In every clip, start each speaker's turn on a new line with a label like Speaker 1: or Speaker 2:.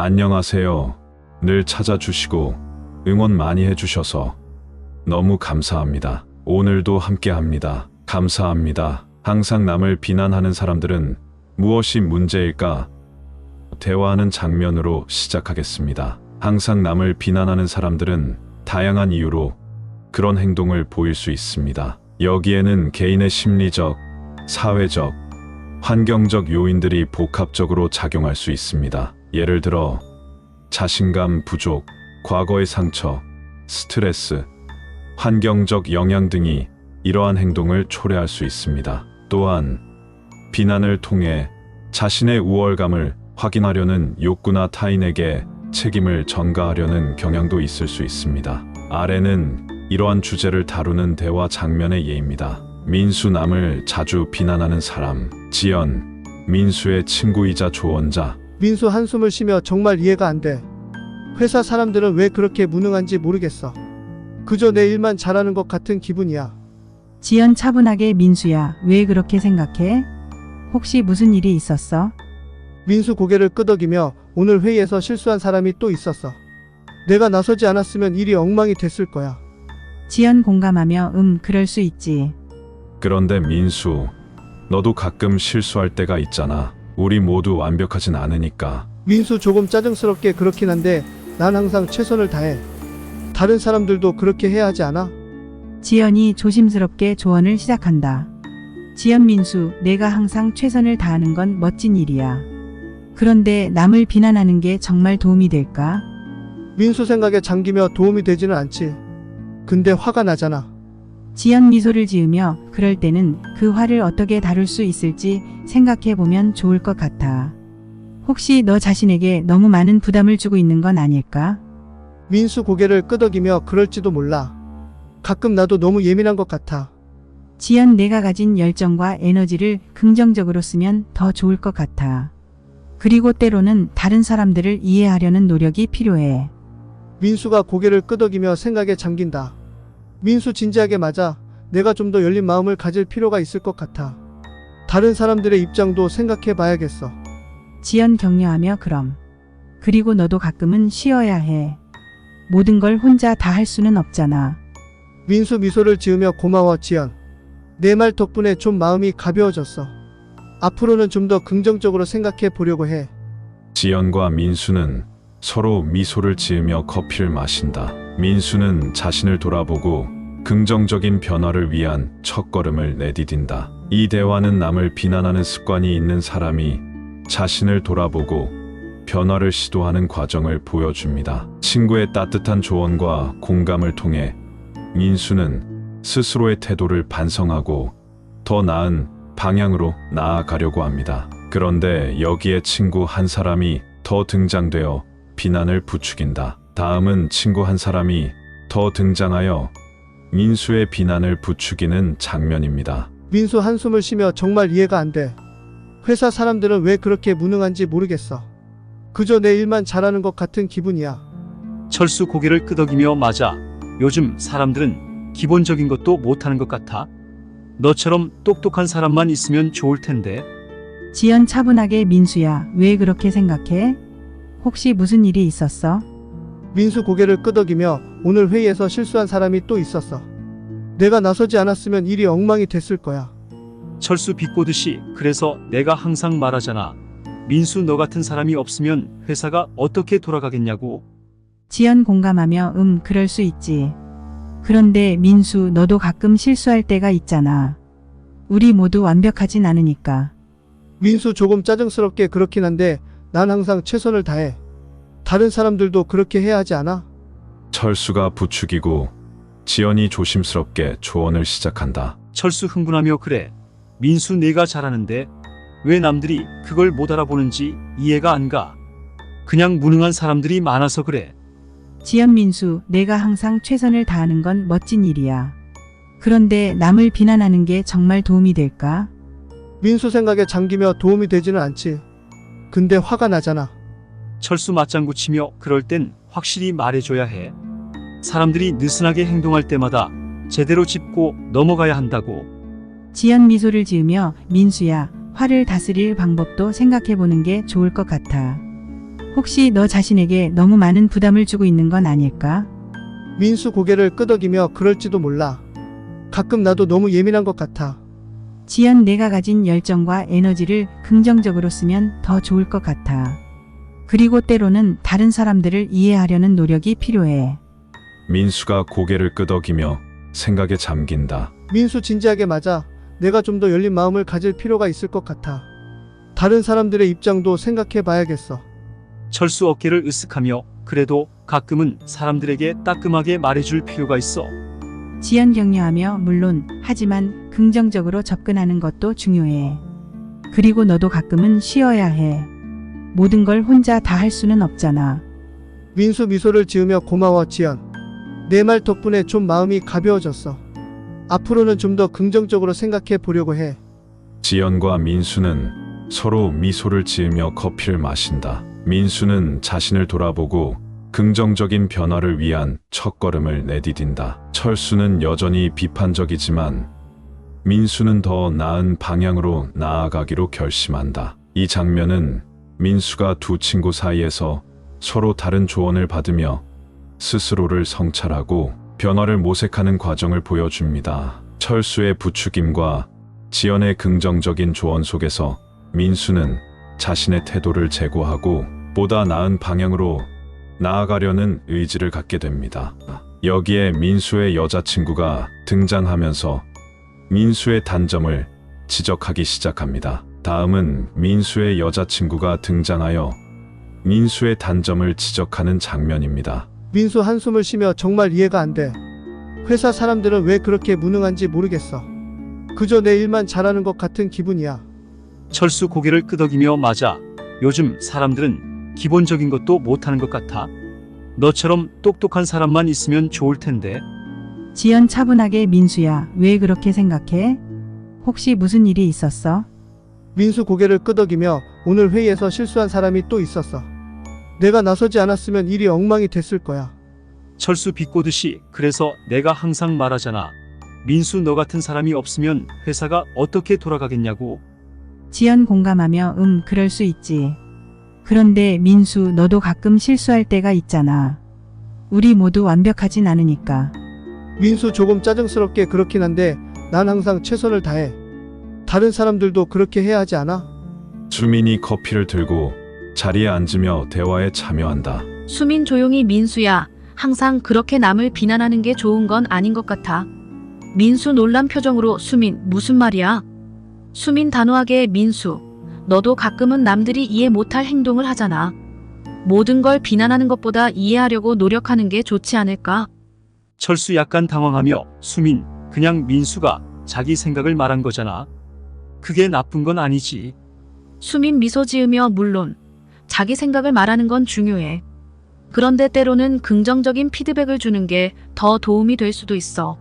Speaker 1: 안녕하세요. 늘 찾아주시고 응원 많이 해주셔서 너무 감사합니다. 오늘도 함께합니다. 감사합니다. 항상 남을 비난하는 사람들은 무엇이 문제일까? 대화하는 장면으로 시작하겠습니다. 항상 남을 비난하는 사람들은 다양한 이유로 그런 행동을 보일 수 있습니다. 여기에는 개인의 심리적, 사회적, 환경적 요인들이 복합적으로 작용할 수 있습니다. 예를 들어 자신감 부족, 과거의 상처, 스트레스, 환경적 영향 등이 이러한 행동을 초래할 수 있습니다. 또한 비난을 통해 자신의 우월감을 확인하려는 욕구나 타인에게 책임을 전가하려는 경향도 있을 수 있습니다. 아래는 이러한 주제를 다루는 대화 장면의 예입니다. 민수 남을 자주 비난하는 사람. 지연, 민수의 친구이자 조언자.
Speaker 2: 민수 한숨을 쉬며 정말 이해가 안 돼. 회사 사람들은 왜 그렇게 무능한지 모르겠어. 그저 내 일만 잘하는 것 같은 기분이야.
Speaker 3: 지연 차분하게 민수야, 왜 그렇게 생각해? 혹시 무슨 일이 있었어?
Speaker 2: 민수 고개를 끄덕이며 오늘 회의에서 실수한 사람이 또 있었어. 내가 나서지 않았으면 일이 엉망이 됐을 거야.
Speaker 3: 지연 공감하며 그럴 수 있지.
Speaker 1: 그런데 민수, 너도 가끔 실수할 때가 있잖아. 우리 모두 완벽하진 않으니까.
Speaker 2: 민수 조금 짜증스럽게 그렇긴 한데 난 항상 최선을 다해. 다른 사람들도 그렇게 해야 하지 않아?
Speaker 3: 지연이 조심스럽게 조언을 시작한다. 지연 민수, 내가 항상 최선을 다하는 건 멋진 일이야. 그런데 남을 비난하는 게 정말 도움이 될까?
Speaker 2: 민수 생각에 잠기며 도움이 되지는 않지. 근데 화가 나잖아.
Speaker 3: 지연 미소를 지으며 그럴 때는 그 화를 어떻게 다룰 수 있을지 생각해보면 좋을 것 같아. 혹시 너 자신에게 너무 많은 부담을 주고 있는 건 아닐까?
Speaker 2: 민수 고개를 끄덕이며 그럴지도 몰라. 가끔 나도 너무 예민한 것 같아.
Speaker 3: 지연, 내가 가진 열정과 에너지를 긍정적으로 쓰면 더 좋을 것 같아. 그리고 때로는 다른 사람들을 이해하려는 노력이 필요해.
Speaker 2: 민수가 고개를 끄덕이며 생각에 잠긴다. 민수 진지하게 맞아. 내가 좀 더 열린 마음을 가질 필요가 있을 것 같아. 다른 사람들의 입장도 생각해 봐야겠어.
Speaker 3: 지연 격려하며 그럼. 그리고 너도 가끔은 쉬어야 해. 모든 걸 혼자 다 할 수는 없잖아.
Speaker 2: 민수 미소를 지으며 고마워 지연. 내 말 덕분에 좀 마음이 가벼워졌어. 앞으로는 좀 더 긍정적으로 생각해 보려고 해.
Speaker 1: 지연과 민수는 서로 미소를 지으며 커피를 마신다. 민수는 자신을 돌아보고 긍정적인 변화를 위한 첫걸음을 내디딘다. 이 대화는 남을 비난하는 습관이 있는 사람이 자신을 돌아보고 변화를 시도하는 과정을 보여줍니다. 친구의 따뜻한 조언과 공감을 통해 민수는 스스로의 태도를 반성하고 더 나은 방향으로 나아가려고 합니다. 그런데 여기에 친구 한 사람이 더 등장되어 비난을 부추긴다. 다음은 친구 한 사람이 더 등장하여 민수의 비난을 부추기는 장면입니다.
Speaker 2: 민수 한숨을 쉬며 정말 이해가 안 돼. 회사 사람들은 왜 그렇게 무능한지 모르겠어. 그저 내 일만 잘하는 것 같은 기분이야.
Speaker 4: 철수 고개를 끄덕이며 맞아. 요즘 사람들은 기본적인 것도 못하는 것 같아. 너처럼 똑똑한 사람만 있으면 좋을 텐데.
Speaker 3: 지연 차분하게 민수야, 왜 그렇게 생각해? 혹시 무슨 일이 있었어?
Speaker 2: 민수 고개를 끄덕이며 오늘 회의에서 실수한 사람이 또 있었어. 내가 나서지 않았으면 일이 엉망이 됐을 거야.
Speaker 4: 철수 비꼬듯이 그래서 내가 항상 말하잖아. 민수 너 같은 사람이 없으면 회사가 어떻게 돌아가겠냐고.
Speaker 3: 지연 공감하며 그럴 수 있지. 그런데 민수, 너도 가끔 실수할 때가 있잖아. 우리 모두 완벽하진 않으니까.
Speaker 2: 민수 조금 짜증스럽게 그렇긴 한데 난 항상 최선을 다해. 다른 사람들도 그렇게 해야 하지 않아?
Speaker 1: 철수가 부추기고 지연이 조심스럽게 조언을 시작한다.
Speaker 4: 철수 흥분하며 그래. 민수 내가 잘하는데 왜 남들이 그걸 못 알아보는지 이해가 안 가. 그냥 무능한 사람들이 많아서 그래.
Speaker 3: 지연 민수, 내가 항상 최선을 다하는 건 멋진 일이야. 그런데 남을 비난하는 게 정말 도움이 될까?
Speaker 2: 민수 생각에 잠기며 도움이 되지는 않지. 근데 화가 나잖아.
Speaker 4: 철수 맞장구 치며 그럴 땐 확실히 말해줘야 해. 사람들이 느슨하게 행동할 때마다 제대로 짚고 넘어가야 한다고.
Speaker 3: 지연 미소를 지으며 민수야, 화를 다스릴 방법도 생각해보는 게 좋을 것 같아. 혹시 너 자신에게 너무 많은 부담을 주고 있는 건 아닐까?
Speaker 2: 민수 고개를 끄덕이며 그럴지도 몰라. 가끔 나도 너무 예민한 것 같아.
Speaker 3: 지연, 내가 가진 열정과 에너지를 긍정적으로 쓰면 더 좋을 것 같아. 그리고 때로는 다른 사람들을 이해하려는 노력이 필요해.
Speaker 1: 민수가 고개를 끄덕이며 생각에 잠긴다.
Speaker 2: 민수 진지하게 맞아. 내가 좀 더 열린 마음을 가질 필요가 있을 것 같아. 다른 사람들의 입장도 생각해 봐야겠어.
Speaker 4: 철수 어깨를 으쓱하며 그래도 가끔은 사람들에게 따끔하게 말해줄 필요가 있어.
Speaker 3: 지연 격려하며 물론 하지만 긍정적으로 접근하는 것도 중요해. 그리고 너도 가끔은 쉬어야 해. 모든 걸 혼자 다 할 수는 없잖아.
Speaker 2: 민수 미소를 지으며 고마워 지연. 내 말 덕분에 좀 마음이 가벼워졌어. 앞으로는 좀 더 긍정적으로 생각해 보려고 해.
Speaker 1: 지연과 민수는 서로 미소를 지으며 커피를 마신다. 민수는 자신을 돌아보고 긍정적인 변화를 위한 첫걸음을 내디딘다. 철수는 여전히 비판적이지만 민수는 더 나은 방향으로 나아가기로 결심한다. 이 장면은 민수가 두 친구 사이에서 서로 다른 조언을 받으며 스스로를 성찰하고 변화를 모색하는 과정을 보여줍니다. 철수의 부추김과 지연의 긍정적인 조언 속에서 민수는 자신의 태도를 제고하고 보다 나은 방향으로 나아가려는 의지를 갖게 됩니다. 여기에 민수의 여자친구가 등장하면서 민수의 단점을 지적하기 시작합니다. 다음은 민수의 여자친구가 등장하여 민수의 단점을 지적하는 장면입니다.
Speaker 2: 민수 한숨을 쉬며 정말 이해가 안 돼. 회사 사람들은 왜 그렇게 무능한지 모르겠어. 그저 내 일만 잘하는 것 같은 기분이야.
Speaker 4: 철수 고개를 끄덕이며 맞아. 요즘 사람들은 기본적인 것도 못하는 것 같아. 너처럼 똑똑한 사람만 있으면 좋을 텐데.
Speaker 3: 지연 차분하게, 민수야, 왜 그렇게 생각해? 혹시 무슨 일이 있었어?
Speaker 2: 민수 고개를 끄덕이며 오늘 회의에서 실수한 사람이 또 있었어. 내가 나서지 않았으면 일이 엉망이 됐을 거야.
Speaker 4: 철수 비꼬듯이 그래서 내가 항상 말하잖아. 민수 너 같은 사람이 없으면 회사가 어떻게 돌아가겠냐고.
Speaker 3: 지연 공감하며 그럴 수 있지. 그런데 민수, 너도 가끔 실수할 때가 있잖아. 우리 모두 완벽하진 않으니까.
Speaker 2: 민수 조금 짜증스럽게 그렇긴 한데 난 항상 최선을 다해. 다른 사람들도 그렇게 해야 하지 않아?
Speaker 1: 수민이 커피를 들고 자리에 앉으며 대화에 참여한다.
Speaker 5: 수민, 조용히. 민수야, 항상 그렇게 남을 비난하는 게 좋은 건 아닌 것 같아. 민수 놀란 표정으로 수민, 무슨 말이야? 수민 단호하게, 민수, 너도 가끔은 남들이 이해 못할 행동을 하잖아. 모든 걸 비난하는 것보다 이해하려고 노력하는 게 좋지 않을까?
Speaker 4: 철수 약간 당황하며 수민, 그냥 민수가 자기 생각을 말한 거잖아. 그게 나쁜 건 아니지.
Speaker 5: 수민 미소 지으며 물론 자기 생각을 말하는 건 중요해. 그런데 때로는 긍정적인 피드백을 주는 게 더 도움이 될 수도 있어.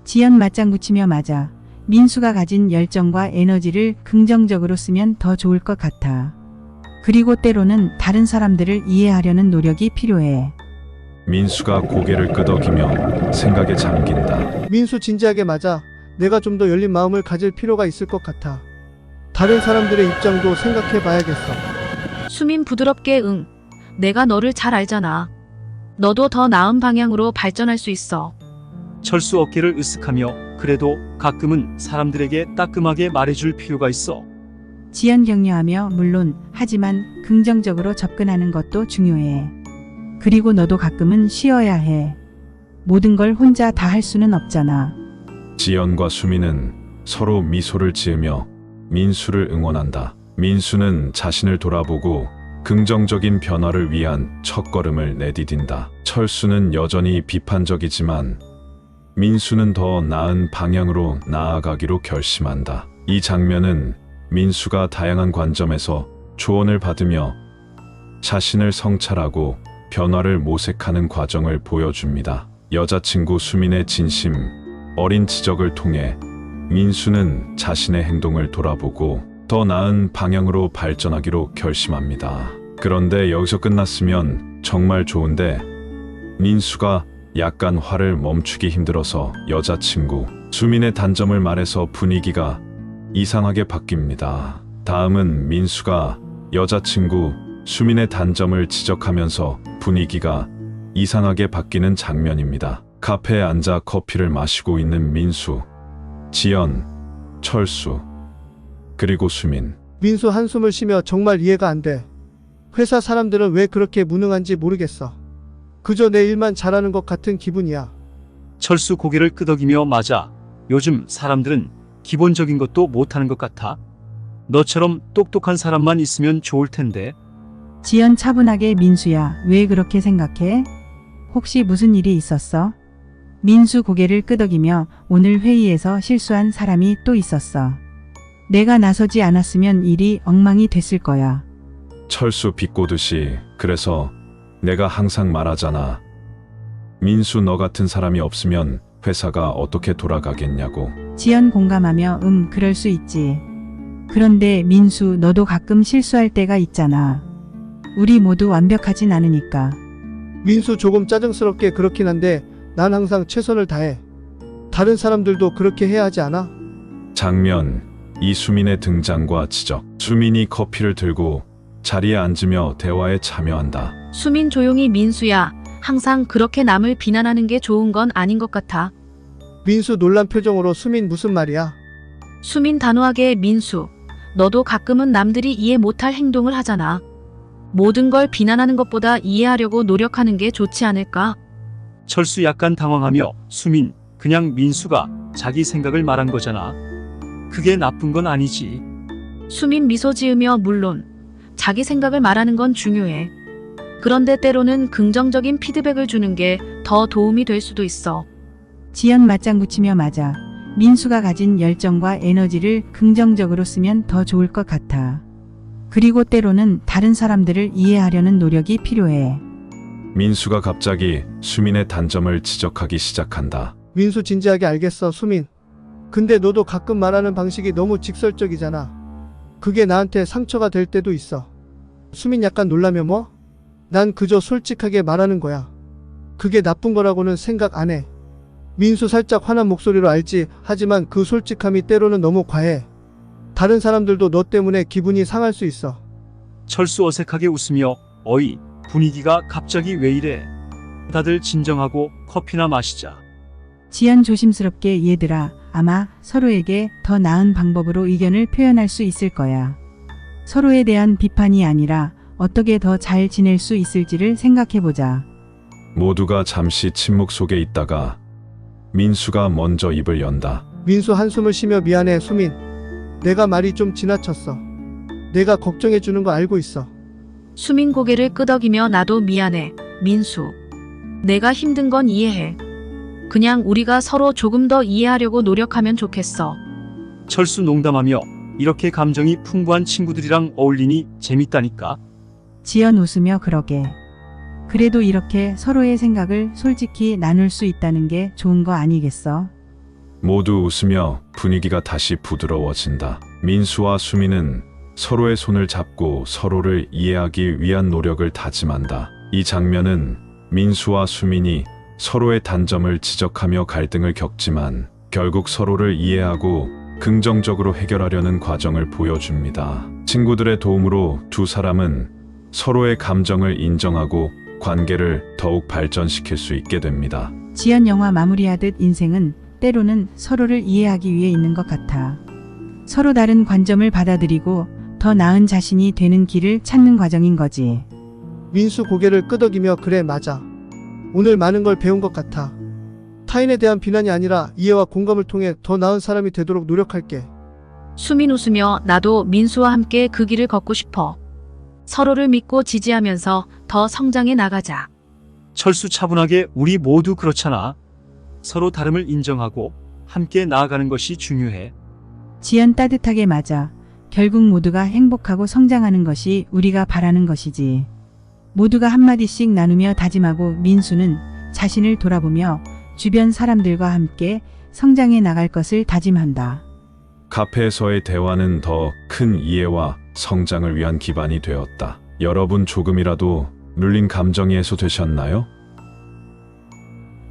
Speaker 3: 지연 맞장구치며 맞아. 민수가 가진 열정과 에너지를 긍정적으로 쓰면 더 좋을 것 같아. 그리고 때로는 다른 사람들을 이해하려는 노력이 필요해.
Speaker 1: 민수가 고개를 끄덕이며 생각에 잠긴다.
Speaker 2: 민수 진지하게 맞아. 내가 좀 더 열린 마음을 가질 필요가 있을 것 같아. 다른 사람들의 입장도 생각해 봐야겠어.
Speaker 5: 수민 부드럽게 내가 너를 잘 알잖아. 너도 더 나은 방향으로 발전할 수 있어.
Speaker 4: 철수 어깨를 으쓱하며 그래도 가끔은 사람들에게 따끔하게 말해줄 필요가 있어.
Speaker 3: 지연 격려하며 물론 하지만 긍정적으로 접근하는 것도 중요해. 그리고 너도 가끔은 쉬어야 해. 모든 걸 혼자 다 할 수는 없잖아.
Speaker 1: 지연과 수민은 서로 미소를 지으며 민수를 응원한다. 민수는 자신을 돌아보고 긍정적인 변화를 위한 첫걸음을 내디딘다. 철수는 여전히 비판적이지만 민수는 더 나은 방향으로 나아가기로 결심한다. 이 장면은 민수가 다양한 관점에서 조언을 받으며 자신을 성찰하고 변화를 모색하는 과정을 보여줍니다. 여자친구 수민의 진심 어린 지적을 통해 민수는 자신의 행동을 돌아보고 더 나은 방향으로 발전하기로 결심합니다. 그런데 여기서 끝났으면 정말 좋은데 민수가 약간 화를 멈추기 힘들어서 여자친구 수민의 단점을 말해서 분위기가 이상하게 바뀝니다. 다음은 민수가 여자친구 수민의 단점을 지적하면서 분위기가 이상하게 바뀌는 장면입니다. 카페에 앉아 커피를 마시고 있는 민수, 지연, 철수, 그리고 수민.
Speaker 2: 민수 한숨을 쉬며 정말 이해가 안 돼. 회사 사람들은 왜 그렇게 무능한지 모르겠어. 그저 내 일만 잘하는 것 같은 기분이야.
Speaker 4: 철수 고개를 끄덕이며 맞아. 요즘 사람들은 기본적인 것도 못하는 것 같아. 너처럼 똑똑한 사람만 있으면 좋을 텐데.
Speaker 3: 지연 차분하게 민수야, 왜 그렇게 생각해? 혹시 무슨 일이 있었어? 민수 고개를 끄덕이며 오늘 회의에서 실수한 사람이 또 있었어. 내가 나서지 않았으면 일이 엉망이 됐을 거야.
Speaker 1: 철수 비꼬듯이. 그래서 내가 항상 말하잖아. 민수 너 같은 사람이 없으면 회사가 어떻게 돌아가겠냐고.
Speaker 3: 지연 공감하며 그럴 수 있지. 그런데 민수 너도 가끔 실수할 때가 있잖아. 우리 모두 완벽하진 않으니까.
Speaker 2: 민수 조금 짜증스럽게 그렇긴 한데 난 항상 최선을 다해. 다른 사람들도 그렇게 해야 하지 않아?
Speaker 1: 장면, 이수민의 등장과 지적. 수민이 커피를 들고 자리에 앉으며 대화에 참여한다.
Speaker 5: 수민 조용히 민수야. 항상 그렇게 남을 비난하는 게 좋은 건 아닌 것 같아.
Speaker 2: 민수 놀란 표정으로 수민 무슨 말이야?
Speaker 5: 수민 단호하게 민수. 너도 가끔은 남들이 이해 못할 행동을 하잖아. 모든 걸 비난하는 것보다 이해하려고 노력하는 게 좋지 않을까?
Speaker 4: 철수 약간 당황하며 수민, 그냥 민수가 자기 생각을 말한 거잖아. 그게 나쁜 건 아니지.
Speaker 5: 수민 미소 지으며 물론 자기 생각을 말하는 건 중요해. 그런데 때로는 긍정적인 피드백을 주는 게 더 도움이 될 수도 있어.
Speaker 3: 지연 맞장구 치며 맞아. 민수가 가진 열정과 에너지를 긍정적으로 쓰면 더 좋을 것 같아. 그리고 때로는 다른 사람들을 이해하려는 노력이 필요해.
Speaker 1: 민수가 갑자기 수민의 단점을 지적하기 시작한다.
Speaker 2: 민수 진지하게 알겠어, 수민. 근데 너도 가끔 말하는 방식이 너무 직설적이잖아. 그게 나한테 상처가 될 때도 있어. 수민 약간 놀라며 뭐? 난 그저 솔직하게 말하는 거야. 그게 나쁜 거라고는 생각 안 해. 민수 살짝 화난 목소리로 알지. 하지만 그 솔직함이 때로는 너무 과해. 다른 사람들도 너 때문에 기분이 상할 수 있어.
Speaker 4: 철수 어색하게 웃으며 어이, 분위기가 갑자기 왜 이래? 다들 진정하고 커피나 마시자.
Speaker 3: 지연 조심스럽게 얘들아, 아마 서로에게 더 나은 방법으로 의견을 표현할 수 있을 거야. 서로에 대한 비판이 아니라 어떻게 더 잘 지낼 수 있을지를 생각해보자.
Speaker 1: 모두가 잠시 침묵 속에 있다가 민수가 먼저 입을 연다.
Speaker 2: 민수 한숨을 쉬며 미안해, 수민. 내가 말이 좀 지나쳤어. 내가 걱정해 주는 거 알고 있어.
Speaker 5: 수민 고개를 끄덕이며 나도 미안해, 민수. 내가 힘든 건 이해해. 그냥 우리가 서로 조금 더 이해하려고 노력하면 좋겠어.
Speaker 4: 철수 농담하며 이렇게 감정이 풍부한 친구들이랑 어울리니 재밌다니까.
Speaker 3: 지연 웃으며 그러게. 그래도 이렇게 서로의 생각을 솔직히 나눌 수 있다는 게 좋은 거 아니겠어?
Speaker 1: 모두 웃으며 분위기가 다시 부드러워진다. 민수와 수민은 서로의 손을 잡고 서로를 이해하기 위한 노력을 다짐한다. 이 장면은 민수와 수민이 서로의 단점을 지적하며 갈등을 겪지만 결국 서로를 이해하고 긍정적으로 해결하려는 과정을 보여줍니다. 친구들의 도움으로 두 사람은 서로의 감정을 인정하고 관계를 더욱 발전시킬 수 있게 됩니다.
Speaker 3: 지연 영화 마무리하듯 인생은 때로는 서로를 이해하기 위해 있는 것 같아. 서로 다른 관점을 받아들이고 더 나은 자신이 되는 길을 찾는 과정인 거지.
Speaker 2: 민수 고개를 끄덕이며 그래, 맞아. 오늘 많은 걸 배운 것 같아. 타인에 대한 비난이 아니라 이해와 공감을 통해 더 나은 사람이 되도록 노력할게.
Speaker 5: 수민 웃으며 나도 민수와 함께 그 길을 걷고 싶어. 서로를 믿고 지지하면서 더 성장해 나가자.
Speaker 4: 철수 차분하게 우리 모두 그렇잖아. 서로 다름을 인정하고 함께 나아가는 것이 중요해.
Speaker 3: 지연 따뜻하게 맞아. 결국 모두가 행복하고 성장하는 것이 우리가 바라는 것이지. 모두가 한마디씩 나누며 다짐하고 민수는 자신을 돌아보며 주변 사람들과 함께 성장해 나갈 것을 다짐한다.
Speaker 1: 카페에서의 대화는 더 큰 이해와 성장을 위한 기반이 되었다. 여러분 조금이라도 눌린 감정이 해소되셨나요?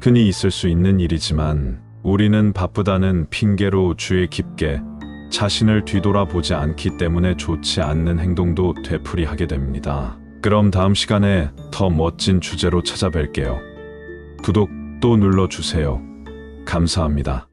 Speaker 1: 흔히 있을 수 있는 일이지만 우리는 바쁘다는 핑계로 주의 깊게 자신을 뒤돌아보지 않기 때문에 좋지 않는 행동도 되풀이하게 됩니다. 그럼 다음 시간에 더 멋진 주제로 찾아뵐게요. 구독 또 눌러주세요. 감사합니다.